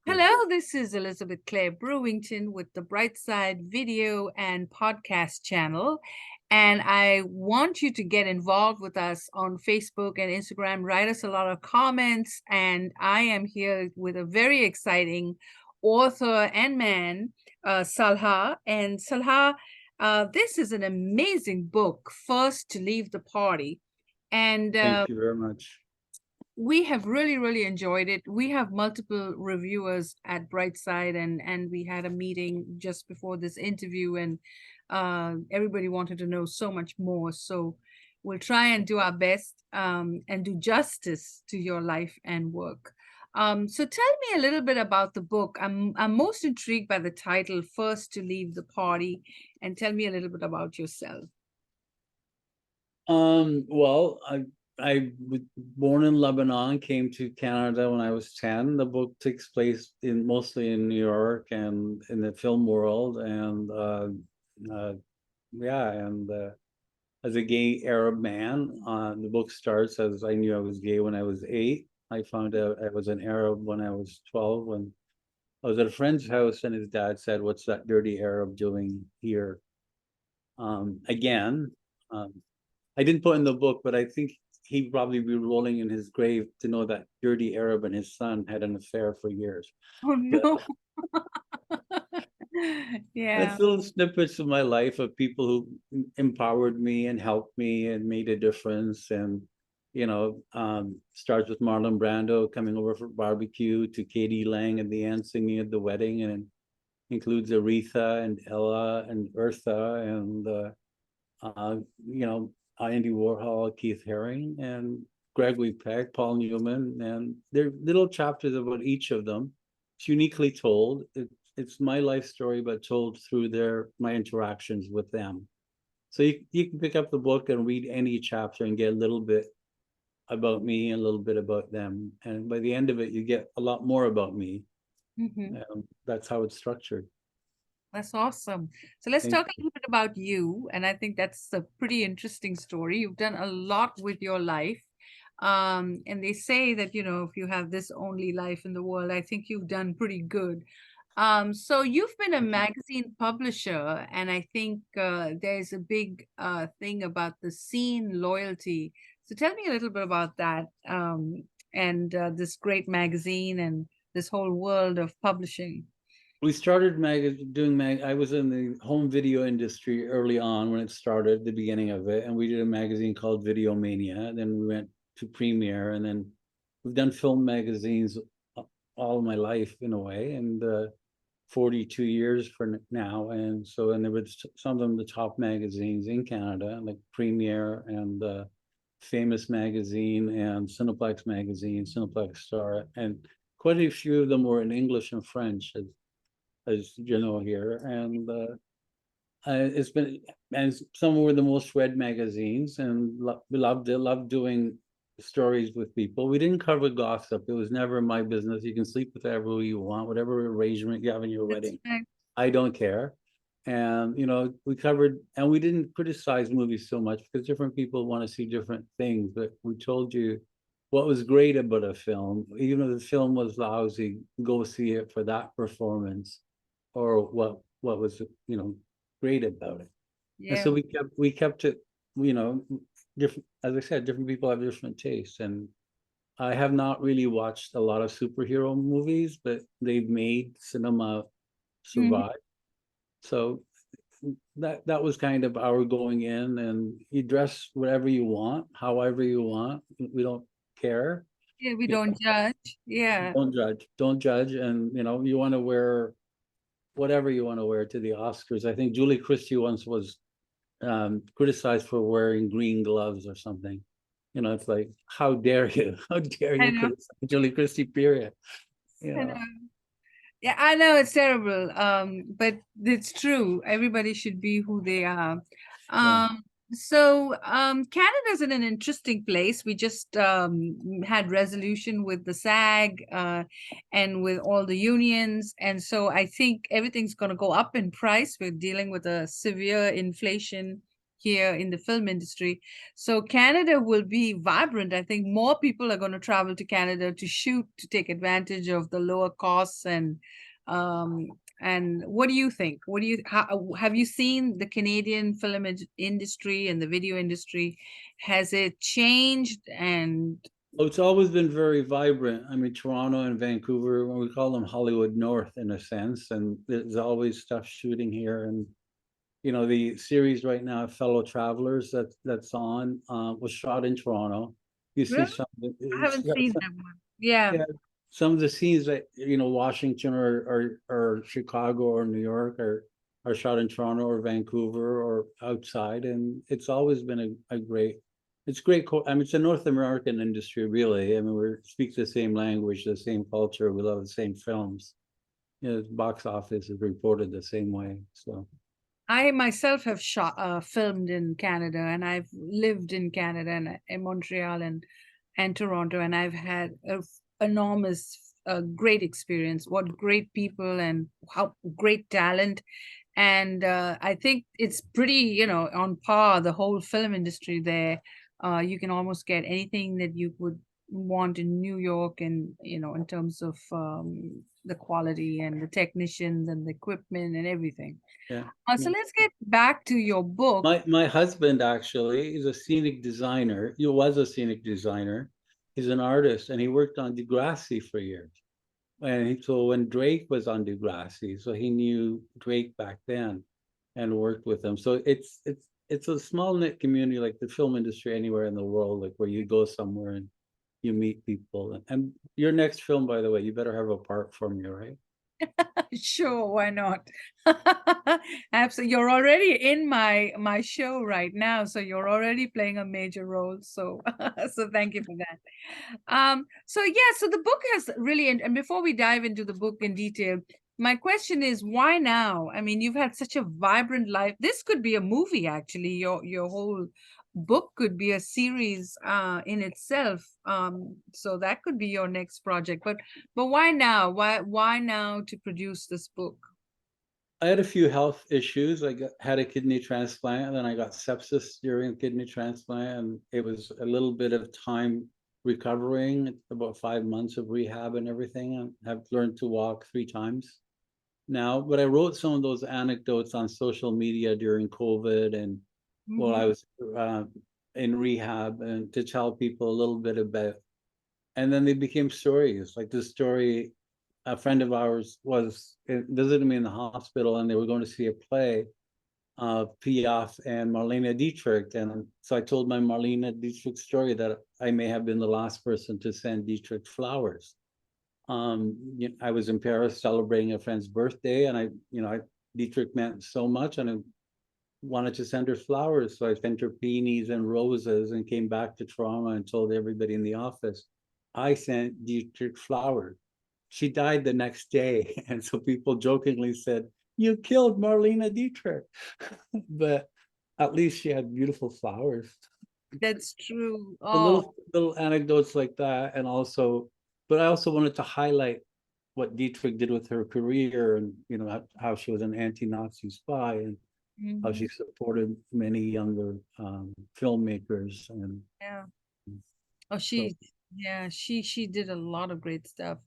Hello, this is Elizabeth Clare Brewington with the Brightside video and podcast channel. And I want you to get involved with us on Facebook and Instagram. Write us a lot of comments. And I am here with a very exciting author and man, Salah. And Salah, this is an amazing book, First to Leave the Party. And Thank you very much. we have really enjoyed it. We have multiple reviewers at Brightside, and we had a meeting just before this interview, and everybody wanted to know so much more. So we'll try and do our best and do justice to your life and work. So tell me a little bit about the book. I'm most intrigued by the title, First to Leave the Party, and tell me a little bit about yourself. Well, I was born in Lebanon, came to Canada when I was 10. The book takes place mostly in New York and in the film world, and as a gay Arab man, the book starts as I knew I was gay when I was 8. I found out I was an Arab when I was 12. When I was at a friend's house, and his dad said, "What's that dirty Arab doing here?" Again. I didn't put in the book, but I think he'd probably be rolling in his grave to know that dirty Arab and his son had an affair for years. Oh But no. Yeah. that's little snippets of my life of people who empowered me and helped me and made a difference. And starts with Marlon Brando coming over for barbecue to Katie Lang at the end singing at the wedding, and includes Aretha and Ella and Eartha and uh, you know, Andy Warhol, Keith Haring, and Gregory Peck, Paul Newman, and there are little chapters about each of them. It's uniquely told. It's my life story, but told through my interactions with them. So you can pick up the book and read any chapter and get a little bit about me and a little bit about them. And by the end of it, you get a lot more about me. Mhm. That's how it's structured. That's awesome. So let's Thank talk a little bit about you. And I think that's a pretty interesting story. You've done a lot with your life. And they say that, if you have this only life in the world, I think you've done pretty good. So you've been a magazine publisher, and I think there's a big thing about the scene loyalty. So tell me a little bit about that, and this great magazine and this whole world of publishing. We started doing I was in the home video industry early on when it started, the beginning of it, and we did a magazine called Video Mania. Then we went to Premiere, and then we've done film magazines all my life in a way, and 42 years for now. And there were some of them the top magazines in Canada, like Premiere and Famous Magazine and Cineplex Magazine, Cineplex Star, and quite a few of them were in English and French, as you know here. And it's been, and some were the most read magazines, and we loved it, loved doing stories with people. We didn't cover gossip. It was never my business. You can sleep with whoever you want, whatever arrangement you have in your That's wedding. right. I don't care. And we covered, and we didn't criticize movies so much because different people want to see different things, but we told you what was great about a film. Even if the film was lousy, go see it for that performance, or what was great about it. And Yeah. so we kept it, you know, different. As I said, different people have different tastes, and I have not really watched a lot of superhero movies, but they've made cinema Mhm. survive. So that was kind of our going in, and you dress whatever you want, however you want. We don't care. Yeah, we You don't judge. Yeah. don't judge, and you want to wear whatever you want to wear to the Oscars. I think Julie Christie once was criticized for wearing green gloves or something. It's like, how dare you? How dare I you know. criticize Julie Christie? Period. You I know. know. Yeah, I know it's terrible. But it's true. Everybody should be who they are. Yeah. Canada's in an interesting place. We just had resolution with the SAG and with all the unions, and so I think everything's going to go up in price. We're dealing with a severe inflation here in the film industry. So Canada will be vibrant. I think more people are going to travel to Canada to shoot, to take advantage of the lower costs. Um and what do you think? Have you seen the Canadian film industry and the video industry? Has it changed? And Oh, it's always been very vibrant. I mean, Toronto and Vancouver, we call them Hollywood North in a sense, and there's always stuff shooting here. And the series right now, Fellow Travelers, that's on, was shot in Toronto. You see really, some of I the, haven't seen that one. Yeah. yeah, some of the scenes that Washington or Chicago or New York are shot in Toronto or Vancouver or outside, and it's always been a great. It's great. I mean, it's a North American industry, really. I mean, we speak the same language, the same culture. We love the same films. The box office is reported the same way. So I myself have filmed in Canada, and I've lived in Canada and in Montreal and Toronto, and I've had enormous, great experience. What great people and how great talent. And I think it's pretty, on par, the whole film industry there. You can almost get anything that you would want in New York, and, in terms of the quality and the technicians and the equipment and everything. yeah. So Yeah. let's get back to your book. My husband actually is a scenic designer. He was a scenic designer. He's an artist, and he worked on Degrassi for years. So when Drake was on Degrassi, so he knew Drake back then, and worked with him. So it's a small knit community, like the film industry anywhere in the world, like where you go somewhere and you meet people. And your next film, by the way, you better have a part for me, right? Sure, why not? Absolutely. You're already in my show right now, so you're already playing a major role. So so thank you for that. So yeah, so the book has really, and before we dive into the book in detail, my question is, why now? I mean, you've had such a vibrant life. This could be a movie, actually. Your whole book could be a series in itself. So that could be your next project. But why now? Why now to produce this book? I had a few health issues. Had a kidney transplant, and then I got sepsis during the kidney transplant, and it was a little bit of time recovering. About 5 months of rehab and everything. And have learned to walk 3 times now. But I wrote some of those anecdotes on social media during COVID, and while Mhm. I was in rehab, and to tell people a little bit about. And then they became stories. Like this story, a friend of ours was visiting me in the hospital, and they were going to see a play of Piaf and Marlene Dietrich. And so I told my Marlene Dietrich story, that I may have been the last person to send Dietrich flowers. I was in Paris celebrating a friend's birthday, and Dietrich meant so much, and I wanted to send her flowers. So I sent her peonies and roses, and came back to Toronto and told everybody in the office, I sent Dietrich flowers. She died the next day. And so people jokingly said, you killed Marlene Dietrich. But at least she had beautiful flowers. That's true. The Oh, little anecdotes like that. And also, but I also wanted to highlight what Dietrich did with her career, and how she was an anti-Nazi spy, and how she mhm. supported many younger filmmakers. And Yeah. Oh, so, yeah, she did a lot of great stuff.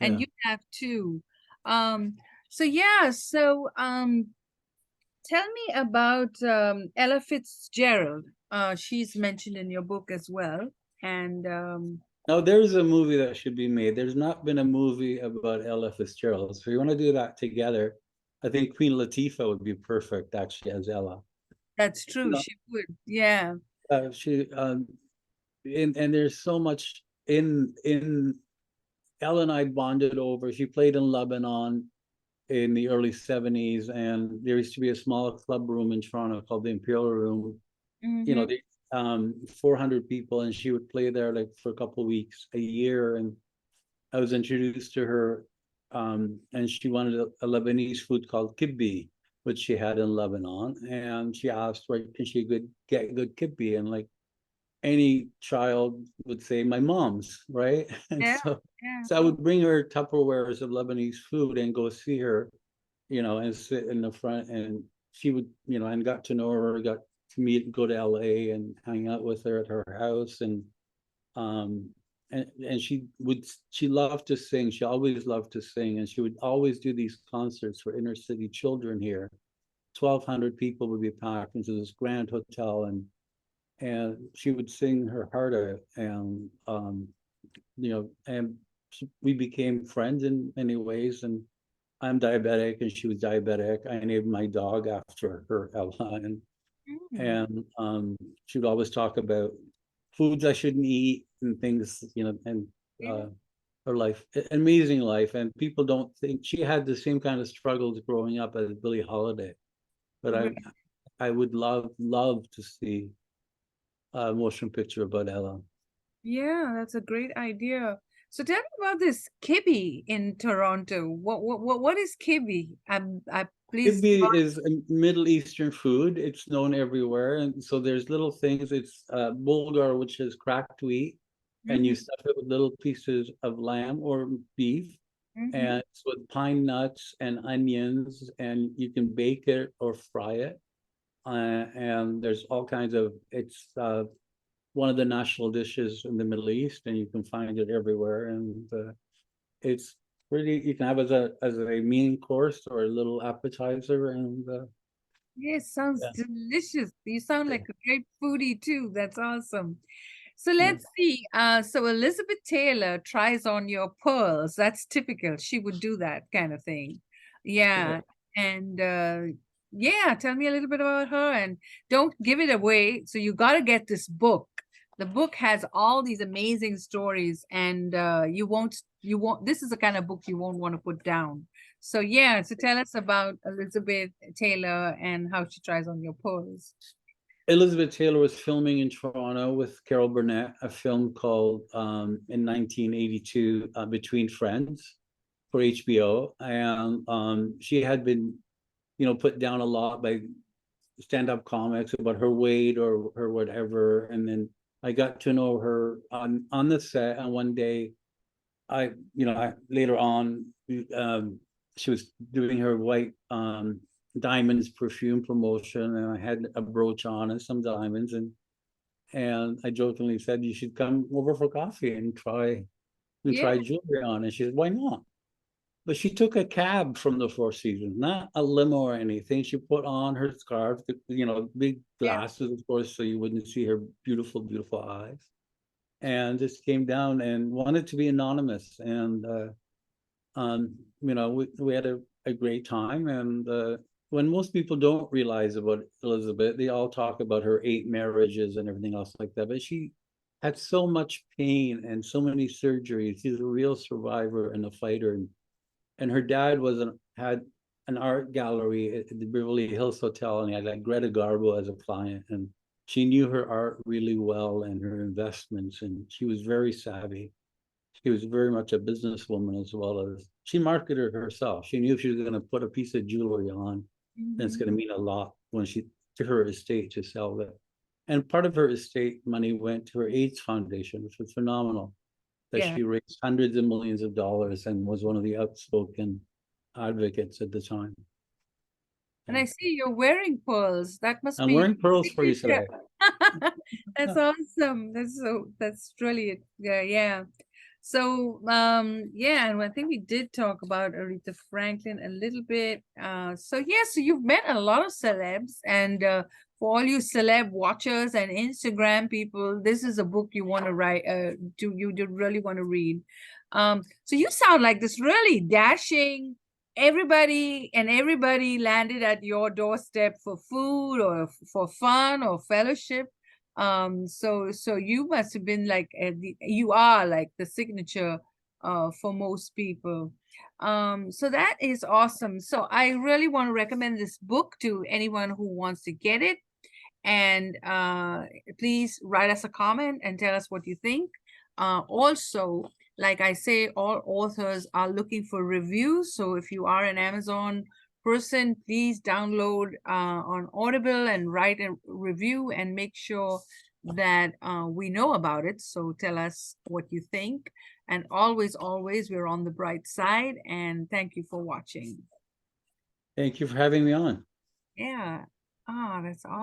And yeah. you have too. Um, so yeah, tell me about Ella Fitzgerald. She's mentioned in your book as well. And Now there's a movie that should be made. There's not been a movie about Ella Fitzgerald. So we want to do that together. I think Queen Latifah would be perfect actually as Ella. that's You true, know, she would. Yeah. she and there's so much in Ella and I bonded over. She played in Lebanon in the early 70s, and there used to be a small club room in Toronto called the Imperial Room. Hmm. The 400 people, and she would play there like for a couple of weeks a year. And I was introduced to her, and she wanted a Lebanese food called kibbe, which she had in Lebanon. And she asked where can she get good kibbe, and like any child would say, my mom's, right? And Yeah, so, yeah. I would bring her Tupperwares of Lebanese food and go see her, and sit in the front, and she would, and got to know her, got to go to LA and hang out with her at her house. Um, and she loved to sing. She always loved to sing, and she would always do these concerts for inner city children here. 1,200 people would be packed into this grand hotel, and she would sing her heart out. And and we became friends in many ways. And I'm diabetic, and she was diabetic. I named my dog after her, Ella, Mm, and she would always talk about foods I shouldn't eat and things, and yeah. her life, amazing life. And people don't think she had the same kind of struggles growing up as Billie Holiday. But Right. I would love to see a motion picture about Ella. Yeah, that's a great idea. So tell me about this kibbe in Toronto. What is kibbe? Please. Kibbe is a Middle Eastern food. It's known everywhere, and so there's little things. It's bulgur, which is cracked wheat, and you Mm-hmm, stuff it with little pieces of lamb or beef, mm-hmm. and it's with pine nuts and onions, and you can bake it or fry it. And there's all kinds of. It's one of the national dishes in the Middle East, and you can find it everywhere. And it's really, you can have as a main course or a little appetizer. And Yes, sounds yeah, delicious. You sound like a great foodie too. That's awesome. So yeah, let's see. So Elizabeth Taylor tries on your pearls. That's typical. She would do that kind of thing. yeah. Yeah. And yeah, tell me a little bit about her and don't give it away. So you got to get this book. The book has all these amazing stories, and you won't, this is the kind of book you won't want to put down. So yeah, so tell us about Elizabeth Taylor and how she tries on your pearls. Elizabeth Taylor was filming in Toronto with Carol Burnett a film called in 1982, Between Friends, for HBO. And she had been, put down a lot by stand-up comics about her weight or her whatever. And then I got to know her on the set. And one day, later on, she was doing her white diamonds perfume promotion, and I had a brooch on and some diamonds, and I jokingly said, "You should come over for coffee and Yeah, try jewelry on." And she said, "Why not?" But she took a cab from the Four Seasons, not a limo or anything. She put on her scarf, big yeah. glasses, of course, so you wouldn't see her beautiful, beautiful eyes, and just came down and wanted to be anonymous. And we had a great time. And when most people don't realize about Elizabeth, they all talk about her 8 marriages and everything else like that. But she had so much pain and so many surgeries. She's a real survivor and a fighter. And her dad had an art gallery at the Beverly Hills Hotel, and he had like Greta Garbo as a client. And she knew her art really well and her investments, and she was very savvy. She was very much a businesswoman, as well as she marketed herself. She knew if she was going to put a piece of jewelry on, then it's Mhm. going to mean a lot when she to her estate to sell it. And part of her estate money went to her AIDS foundation, which was phenomenal. That Yeah. she raised hundreds of millions of dollars and was one of the outspoken advocates at the time. And Yeah. I see you're wearing pearls. That must I'm be wearing pearls for you signature. today. That's awesome. That's really, yeah, yeah. So yeah, and I think we did talk about Aretha Franklin a little bit. So yeah, so you've met a lot of celebs, and for all you celeb watchers and Instagram people, this is a book you want to write, you do really want to read. So you sound like this really dashing, everybody landed at your doorstep for food or for fun or fellowship. So you must have been like you are like the signature for most people. So that is awesome. So I really want to recommend this book to anyone who wants to get it. And please write us a comment and tell us what you think. Also, like I say, all authors are looking for reviews. So if you are an Amazon person, please download on Audible and write a review and make sure that we know about it. So tell us what you think. And always, always, we're on the bright side. And thank you for watching. Thank you for having me on. Yeah. Ah, that's awesome.